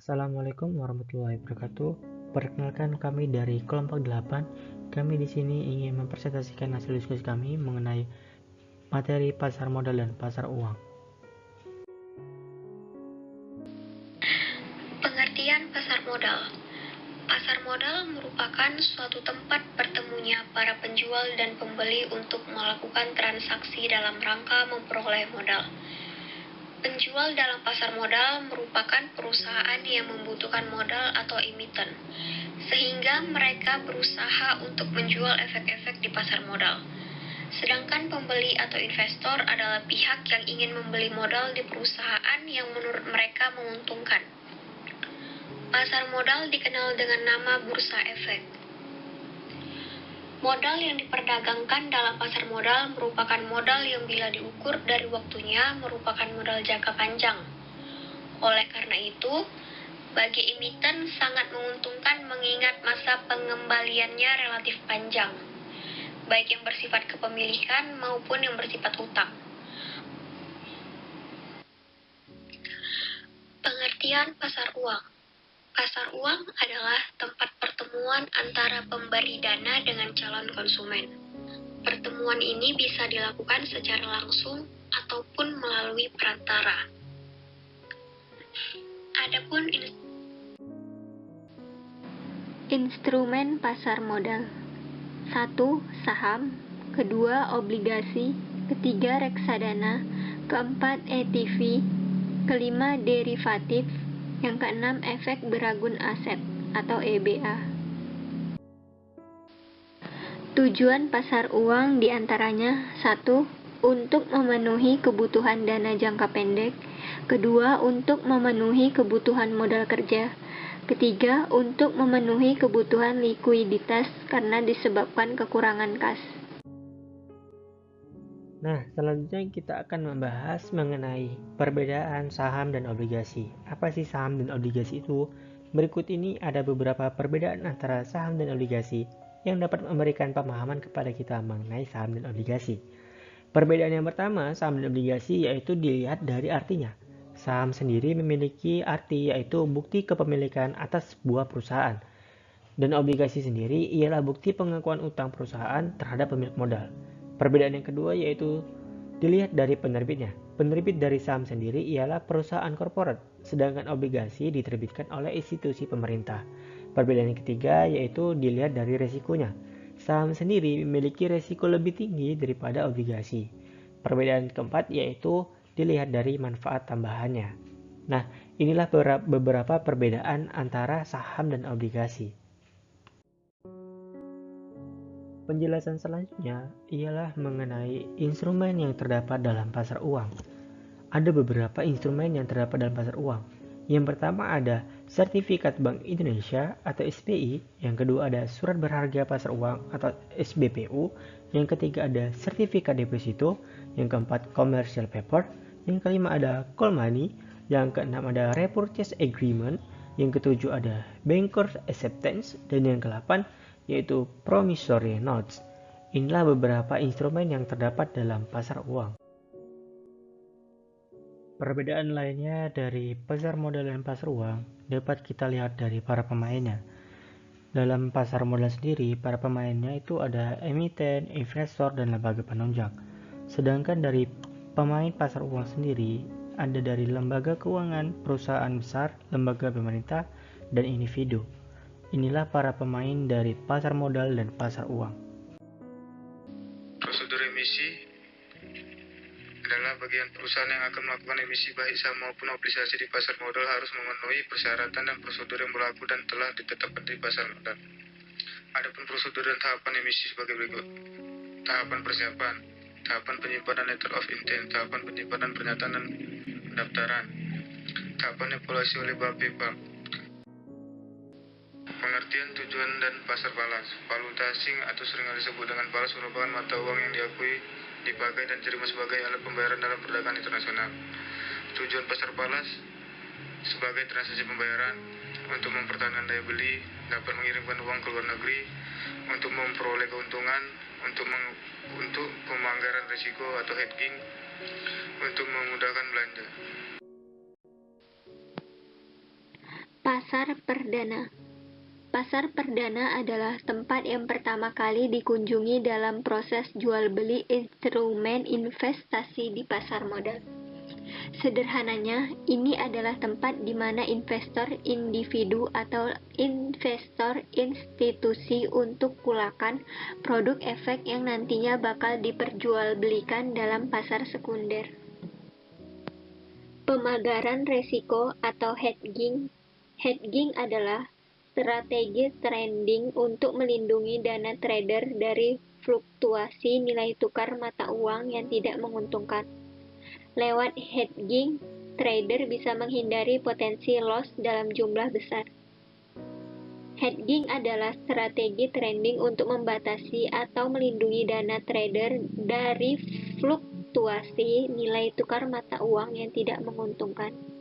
Assalamualaikum warahmatullahi wabarakatuh. Perkenalkan kami dari kelompok 8. Kami di sini ingin mempresentasikan hasil diskusi kami mengenai materi pasar modal dan pasar uang. Pengertian pasar modal. Pasar modal merupakan suatu tempat bertemunya para penjual dan pembeli untuk melakukan transaksi dalam rangka memperoleh modal. Penjual dalam pasar modal merupakan perusahaan yang membutuhkan modal atau emiten, sehingga mereka berusaha untuk menjual efek-efek di pasar modal. Sedangkan pembeli atau investor adalah pihak yang ingin membeli modal di perusahaan yang menurut mereka menguntungkan. Pasar modal dikenal dengan nama bursa efek. Modal yang diperdagangkan dalam pasar modal merupakan modal yang bila diukur dari waktunya merupakan modal jangka panjang. Oleh karena itu, bagi emiten sangat menguntungkan mengingat masa pengembaliannya relatif panjang, baik yang bersifat kepemilikan maupun yang bersifat utang. Pengertian pasar uang. Pasar uang adalah tempat pertemuan antara pemberi dana dengan calon konsumen. Pertemuan ini bisa dilakukan secara langsung ataupun melalui perantara. Adapun instrumen pasar modal. 1. Saham, kedua obligasi, ketiga reksadana, keempat ETV, kelima derivatif, yang keenam efek beragun aset atau EBA. Tujuan pasar uang diantaranya 1. Untuk memenuhi kebutuhan dana jangka pendek, kedua untuk memenuhi kebutuhan modal kerja, ketiga untuk memenuhi kebutuhan likuiditas karena disebabkan kekurangan kas. Nah, selanjutnya kita akan membahas mengenai perbedaan saham dan obligasi. Apa sih saham dan obligasi itu? Berikut ini ada beberapa perbedaan antara saham dan obligasi yang dapat memberikan pemahaman kepada kita mengenai saham dan obligasi. Perbedaan yang pertama, saham dan obligasi yaitu dilihat dari artinya. Saham sendiri memiliki arti yaitu bukti kepemilikan atas sebuah perusahaan. Dan obligasi sendiri ialah bukti pengakuan utang perusahaan terhadap pemilik modal. Perbedaan yang kedua yaitu dilihat dari penerbitnya. Penerbit dari saham sendiri ialah perusahaan korporat, sedangkan obligasi diterbitkan oleh institusi pemerintah. Perbedaan yang ketiga yaitu dilihat dari resikonya. Saham sendiri memiliki resiko lebih tinggi daripada obligasi. Perbedaan keempat yaitu dilihat dari manfaat tambahannya. Nah, inilah beberapa perbedaan antara saham dan obligasi. Penjelasan selanjutnya ialah mengenai instrumen yang terdapat dalam pasar uang. Ada beberapa instrumen yang terdapat dalam pasar uang. Yang pertama ada Sertifikat Bank Indonesia atau SBI, yang kedua ada Surat Berharga Pasar Uang atau SBPU, yang ketiga ada Sertifikat Deposito, yang keempat Commercial Paper, yang kelima ada Call Money, yang keenam ada Repurchase Agreement, yang ketujuh ada Bankers Acceptance, dan yang kedelapan yaitu Promissory Notes. Inilah beberapa instrumen yang terdapat dalam pasar uang. Perbedaan lainnya dari pasar modal dan pasar uang dapat kita lihat dari para pemainnya. Dalam pasar modal sendiri, para pemainnya itu ada emiten, investor, dan lembaga penunjang. Sedangkan dari pemain pasar uang sendiri, ada dari lembaga keuangan, perusahaan besar, lembaga pemerintah, dan individu. Inilah para pemain dari pasar modal dan pasar uang. Prosedur emisi adalah bagian perusahaan yang akan melakukan emisi baik saham maupun obligasi di pasar modal harus memenuhi persyaratan dan prosedur yang berlaku dan telah ditetapkan di pasar modal. Adapun prosedur dan tahapan emisi sebagai berikut. Tahapan persiapan, tahapan penyimpanan letter of intent, tahapan penyimpanan pernyataan dan pendaftaran, tahapan evaluasi oleh Bapepam. Pengertian tujuan dan pasar balas. Valuta asing atau sering disebut dengan balas merupakan mata uang yang diakui, dipakai dan diterima sebagai alat pembayaran dalam perdagangan internasional. Tujuan pasar balas sebagai transaksi pembayaran untuk mempertahankan daya beli, dapat mengirimkan uang ke luar negeri, untuk memperoleh keuntungan, untuk pemanggaran risiko atau hedging, untuk memudahkan belanja. Pasar perdana. Pasar perdana adalah tempat yang pertama kali dikunjungi dalam proses jual beli instrumen investasi di pasar modal. Sederhananya, ini adalah tempat di mana investor individu atau investor institusi untuk kulakan produk efek yang nantinya bakal diperjualbelikan dalam pasar sekunder. Pemagaran resiko atau hedging. Hedging adalah strategi trading untuk melindungi dana trader dari fluktuasi nilai tukar mata uang yang tidak menguntungkan. Lewat hedging, trader bisa menghindari potensi loss dalam jumlah besar. Hedging adalah strategi trading untuk membatasi atau melindungi dana trader dari fluktuasi nilai tukar mata uang yang tidak menguntungkan.